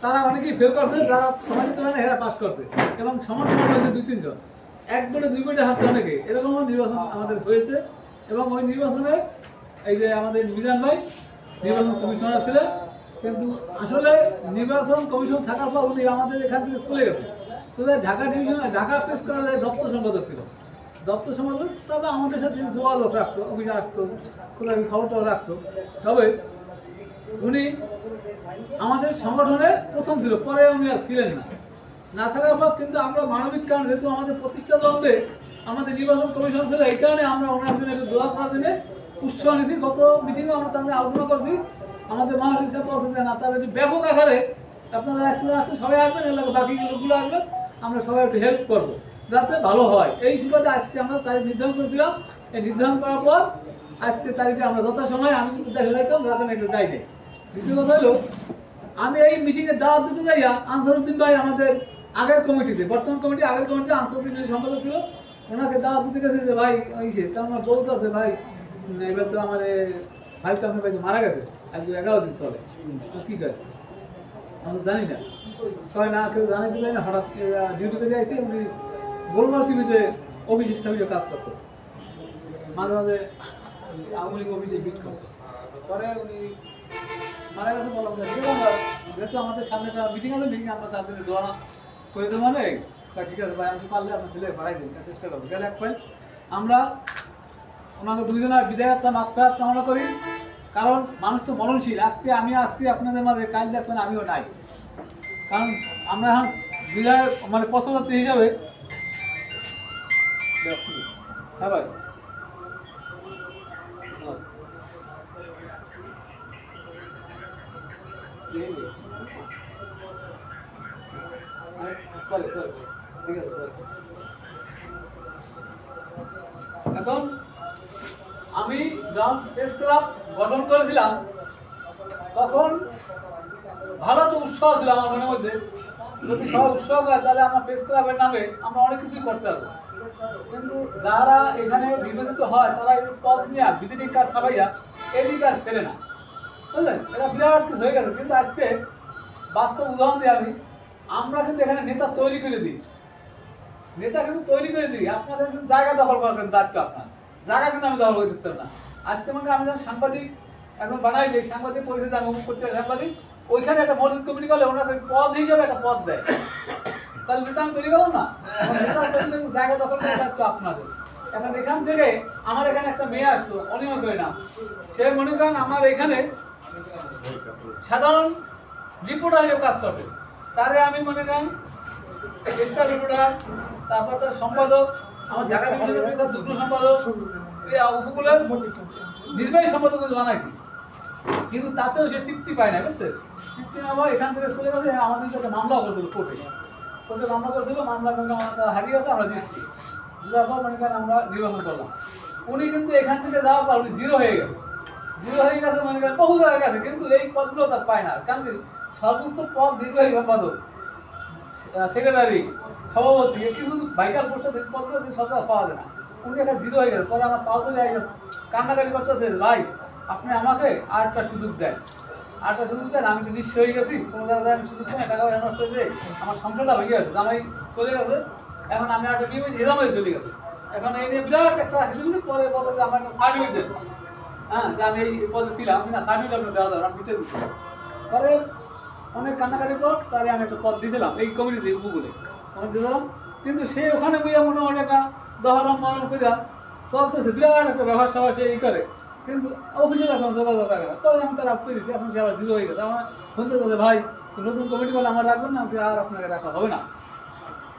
তারা অনেকেই ফেল করছে, যারা সমাজের তুলনায় এরা পাস করছে এবং সমর্থন হয়েছে 2-3 জন, 1 ভোটে 2 ভোটে হারছে অনেকে। এরকমও নির্বাচন আমাদের হয়েছে এবং ওই নির্বাচনে এই যে আমাদের মিজান ভাই নির্বাচন কমিশনার ছিলেন, কিন্তু আসলে নির্বাচন কমিশন থাকার পর উনি আমাদের এখান থেকে চলে গেছে। চলে ঢাকা ডিভিশনে ঢাকা প্রেস ক্লাবের দপ্তর সম্পাদক ছিল, দপ্তর সম্পাদক। তবে আমাদের সাথে যোগাযোগ রাখতো, অফিসে আসতো, কোথাও খবরটাও রাখতো। তবে উনি আমাদের সংগঠনে প্রথম ছিল, পরে উনি আর ছিলেন না। না থাকার পর কিন্তু আমরা মানবিক কারণ, যেহেতু আমাদের প্রতিষ্ঠা দ্বন্দ্বে আমাদের নির্বাচন কমিশন ছিল, এই কারণে আমরা ওনার জন্য একটু দোয়া করার জন্য উৎসাহ নিয়েছি। গত মিটিংয়ে আমরা তাদের আলোচনা করছি, আমাদের মহাসচিব সাহেব বলছেন না, তাদের ব্যাপক আকারে আপনারা একটু আসতে সবাই আসবেন, এলাকা বাকি লোকগুলো আসবেন, আমরা সবাই একটু হেল্প করবো যাতে ভালো হয়। এই সুবাদে আজকে আমরা তারিখ নির্ধারণ করেছিলাম। এই নির্ধারণ করার পর আজকে তারিখে আমরা যথাসময় আমি কিন্তু দেখা যাইতাম, রাখেন একটু যাইনি। দ্বিতীয় কথা হলো, আমি এই মিটিংয়ে দাওয়াত দিতে যাইয়া আনসারউদ্দিন ভাই আমাদের আগের কমিটিতে, বর্তমান কমিটি আগের কমিটিতে আনসারউদ্দিন ভাই সম্পাদক ছিল, ওনাকে দাওয়াত দিতে গেছে যে ভাই ইসে তো আমার বউ তো ভাই এবার তো আমার ভাই তো আপনার ভাই মারা গেছে, আজ 11 দিন চলে, কী করে আমরা জানি না, সবাই না কেউ জানাতে চাই না। হঠাৎ ডিউটিতে যাইছে, উনি গোলমাল টিভিতে অফিস স্টাফে কাজ করতো, মাঝে মাঝে আওয়ামী লীগ অফিসে বিট করতো। পরে উনি মারা গেছে, বললাম যেহেতু আমাদের সামনে একটা মিটিং আছে, মিটিংয়ে আমরা তার জন্য দোয়া করে দেবো। মানে ঠিক আছে ভাই, আমি পারলে আপনার দিলে বাড়াই দিন, চেষ্টা করবো। গেলে এক পাই আমরা ওনাকে 2 জনের বিদায় মাত্রাত কামনা করি, কারণ মানুষ তো মরণশীল। আজকে আমি আপনাদের মাঝে, কাল দেখবেন আমিও নাই, কারণ আমরা এখন বিদায় মানে পথযাত্রী হিসাবে। হ্যাঁ ভাই, এখন আমি যখন প্রেস ক্লাব গঠন করেছিলাম, তখন ভালো একটা উৎসাহ ছিল আমার মনের মধ্যে, যদি সবাই উৎসাহ করে তাহলে আমার প্রেস ক্লাবের নামে আমরা অনেক কিছুই করতে পারবো। কিন্তু যারা এখানে নির্বাচিত হয় তারা এই পদ নিয়ে ভিজিটিং কার্ড ছাপাইয়া এদিকে আর ফেরে না, বুঝলেন, এটা বিরাট কিছু হয়ে গেছে। কিন্তু আজকে বাস্তব উদাহরণ দিই আমি, আমরা কিন্তু এখানে নেতা তৈরি করে দিই, নেতা কিন্তু তৈরি করে দিই। আপনাদের কিন্তু জায়গা দখল করার কিন্তু দায়িত্ব আপনার, জায়গা কিন্তু আমি দখল করে দিতে না। আজকে মনে আমি যখন সাংবাদিক এখন বানাই যে সাংবাদিক পরিষদে আমি অমুক করতে সাংবাদিক, ওইখানে একটা মসজিদ কমিটি করলে ওনাকে পদ হিসাবে একটা পদ দেয়, তাহলে নেতা আমি তৈরি করবো না? জায়গা দখল করার দায়িত্ব আপনাদের। এখন এখান থেকে আমার এখানে একটা মেয়ে আসতো, অনিমা করে না, সে মনে করেন আমার এখানে সাধারণ রিপোর্টার হিসেবে কাজ করবে, তারে আমি মনে করেন স্টার রিপোর্টার, তারপর তার সম্পাদক, আমার ঢাকা ডিভিশনের যুগ্ম সম্পাদক, উপকূলের নির্বাহী সম্পাদক বানাইছি। কিন্তু তাতেও সে তৃপ্তি পায় না, বুঝছেন? তৃপ্তি না পাওয়া এখান থেকে চলে গেছে। আমাদের একটা মামলাও করছিল কোর্টে, মামলা করেছিল, মামলা কিন্তু আমার তারা হারিয়ে গেছে, আমরা জিতছি। জেতার পর মনে করেন আমরা নির্বাচন করলাম। উনি কিন্তু এখান থেকে যাওয়ার পর উনি জিরো হয়ে গেছে, মনে করেন বহু জায়গায় গেছে, কিন্তু এই পদগুলো তার পায় না। কারণ সর্বোচ্চ পদ নির্বাহী সম্পাদক, সেক্রেটারি, সভাপতি, কিছু ভাইটাল পোস্ট পদগুলো সরকার পাওয়া যায় না। উনি একটা জিরো হয়ে গেছে। পরে আমার পাওয়া যায় কান্নাকাটি করতেছে, ভাই আপনি আমাকে আর একটা সুযোগ দেন, আমি তো নিশ্চয় হয়ে গেছি, কোনো জায়গায় আমি সুযোগ দেন, টাকা নষ্ট হয়েছে, আমার সংসারটা হয়ে গেছে, জামাই চলে গেছে, এখন আমি একটা বিয়ে হয়েছি, এরম হয়ে চলে গেছে। এখন এই নিয়ে বিরাট একটা পরে বলে যে আমার একটা সার্টিফিকেট দেন, হ্যাঁ, যে আমি এই পদে ছিলাম, আমি না সার্টিফিকেট আপনার দেওয়া যাবে, আমি দিতে দিচ্ছি। পরে অনেক কান্নাকাটির পর তারে আমি একটা পদ দিয়েছিলাম এই কমিটিতে, উপকূলে আমি দিয়েছিলাম। কিন্তু সে ওখানে বইয়া মোটামুটি একটা দহরম মরম করে চলতেছে, বিরাট একটা ব্যবহার সভা সে করে, কিন্তু অফিসে এখন যোগাযোগ রাখে না। তবে আমি তার আপ করে দিচ্ছি, এখন সে আবার জিরো হয়ে গেছে। আমার শুনতে বলে, ভাই নতুন কমিটি বলে আমার রাখবেন না, আর আপনাকে রাখা হবে না।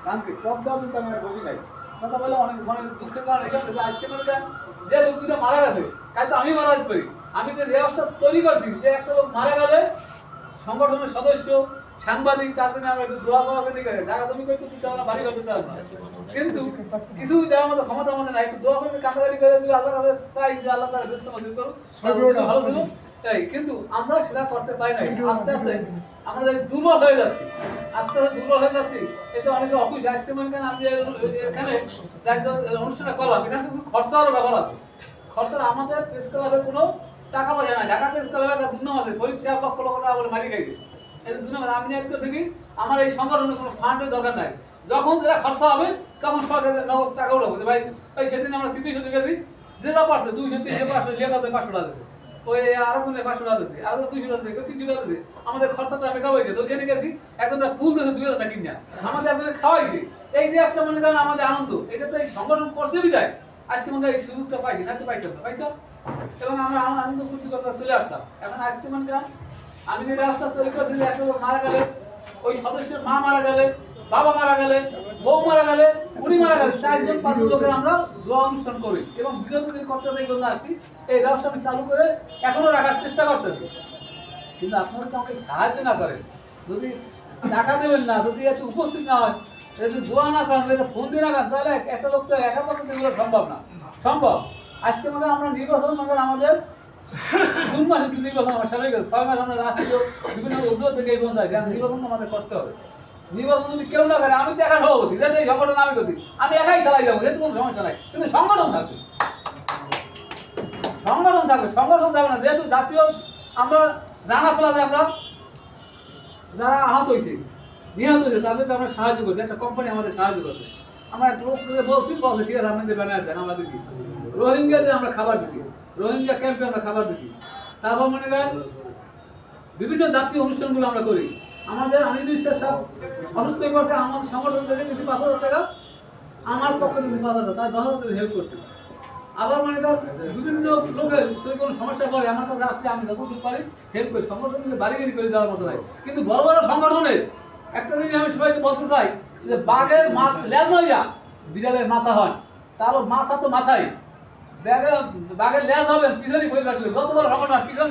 কারণ কি পদ দেওয়া কিন্তু আমি আর বসি নাই। কথা বলে অনেক মানে দুঃখের কারণ এখানে আজকে মনে করেন যে লোক দুটো মারা গেছে, তাই তো আমি মারা যেতে পারি। আমি যে ব্যবস্থা তৈরি করছি যে একটা লোক মারা গেলে সংগঠনের সদস্য, সাংবাদিক, 4 দিনে আমরা একটু দোয়া করা করে জায়গা তুমি করতে চাও না, বাড়ি করতে চাও না, কিন্তু কিছু দেওয়ার মতো ক্ষমতা আমাদের নাই। একটু দোয়া করে কান্দাকাটি করে দিলে আল্লাহ কাছে চাই যে আল্লাহ তারা ব্যস্ত মজুর করুক, ভালো ছিল তাই, কিন্তু আমরা সেটা করতে পারি না। আস্তে আস্তে আমরা দুর্বল হয়ে যাচ্ছি, এতে অনেকে অফিস আসতে মনে করেন আমি এখানে অনুষ্ঠানটা করলাম, এখানে কিন্তু খরচারও ব্যাপার আছে। খরচা আমাদের প্রেস ক্লাবের কোনো টাকা পয়সা নাই। ঢাকা প্রেস ক্লাবের একটা দুর্নাম আছে, 4 লক্ষ টাকা বলে মারি খাইছে। এই 2 নম্বর আমি দায়িত্ব থেকে আমার এই সংগঠনের কোনো ফান্ডের দরকার নাই, যখন যেটা খরচা হবে তখন সরকারের নগদ টাকা উঠাবো যে ভাই ভাই সেদিন আমরা 300 দিয়েছি, যেটা পারছে 200 300 500 লেখাতে 500 টাকা দিতে, ওই আরো কোনে 500 টাকা দিতে, আরো 200 টাকা দিতে, 300 টাকা দিতে, আমাদের খরচাটা মেকআপ হয়ে গেছে। ওখানে গেছি একজনটা ফুল দিয়েছে 2000 টাকা কিনা, আমাদের একজনে খাওয়াইছে, এই যে একটা মনে করেন আমাদের আনন্দ, এটা তো এই সংগঠন করতে বিদায় আজকে মনে হয় এই সুযোগটা পাইছি, না তো পাইতাম না, পাইতো। এবং আমরা আনন্দ করছি কথা চলে আসতাম। এখন আজকে মনে করেন আমি যে রাস্তা তৈরি করছি, একটা লোক মারা গেলে, ওই সদস্যের মা মারা গেলে, বাবা মারা গেলে, বউ মারা গেলে, উনি মারা গেলে, 4জন 5 লোকের আমরা দোয়া অনুষ্ঠান করি এবং বিগত দিন করতে দেখে আসছি। এই ব্যবস্থা আমি চালু করে এখনো রাখার চেষ্টা করতেছি। কিন্তু আপনারা তো আমাকে সাহায্য না করেন, যদি টাকা দেবেন না, যদি একটু উপস্থিত না হয়, যদি দোয়া না করেন, যদি ফোন দিয়ে না করেন, তাহলে একটা লোক তো একা পক্ষে এগুলো সম্ভব না। সম্ভব আজকে মানে আমরা নির্বাচন মানে আমাদের 2 মাসে নির্বাচন আমার সামনে গেছে, 6 মাস আমরা রাষ্ট্রীয় বিভিন্ন উদ্যোগ থেকে এই পর্যন্ত নির্বাচন আমাদের করতে হবে। নির্বাচন যদি কেউ না করে, আমি তো একা সভাপতি, যাতে এই সংগঠন আমি করি, আমি একাই চালাই যাবো, এতে কোনো সমস্যা নাই। কিন্তু সংগঠন থাকবে, সংগঠন থাকবে, সংগঠন থাকবে না। যেহেতু জাতীয় আমরা রানা প্লাজে আমরা যারা আহত হয়েছে, নিহত হয়েছে, তাদেরকে আমরা সাহায্য করছি, একটা কোম্পানি আমাদের সাহায্য করছে। আমরা এক লোক বলছি, বলছে ঠিক আছে আপনাদের ব্যানার দেন, আমরা দিচ্ছি। রোহিঙ্গাতে আমরা খাবার দিচ্ছি, রোহিঙ্গা ক্যাম্পে আমরা খাবার দিচ্ছি। তারপর মনে করেন বিভিন্ন জাতীয় অনুষ্ঠানগুলো আমরা করি। আমাদের অনিল বিশ্বাস সাহেব অসুস্থ হয়ে পড়ছে, আমাদের সংগঠন থেকে যদি 5,000 টাকা, আমার পক্ষে যদি 5,000 টাকা, তার 10,000 টাকা হেল্প করছে। আবার মনে করেন বিভিন্ন লোকের যদি কোনো সমস্যা পড়ে আমার কাছে আসলে আমি যতটুকু পারি হেল্প করি, সংগঠনকে বাড়ি করে দেওয়ার মতো নাই। কিন্তু বড় বড় সংগঠনের একটা জিনিস আমি সবাইকে বলতে চাই যে বাঘের লেজ হইয়া বিড়ালের মাথা হয়, তারও মাথা তো মাথায়, বাঘের লেজ হবে পিছনে পড়ে থাকবে, যত বড় সংগঠন পিছনে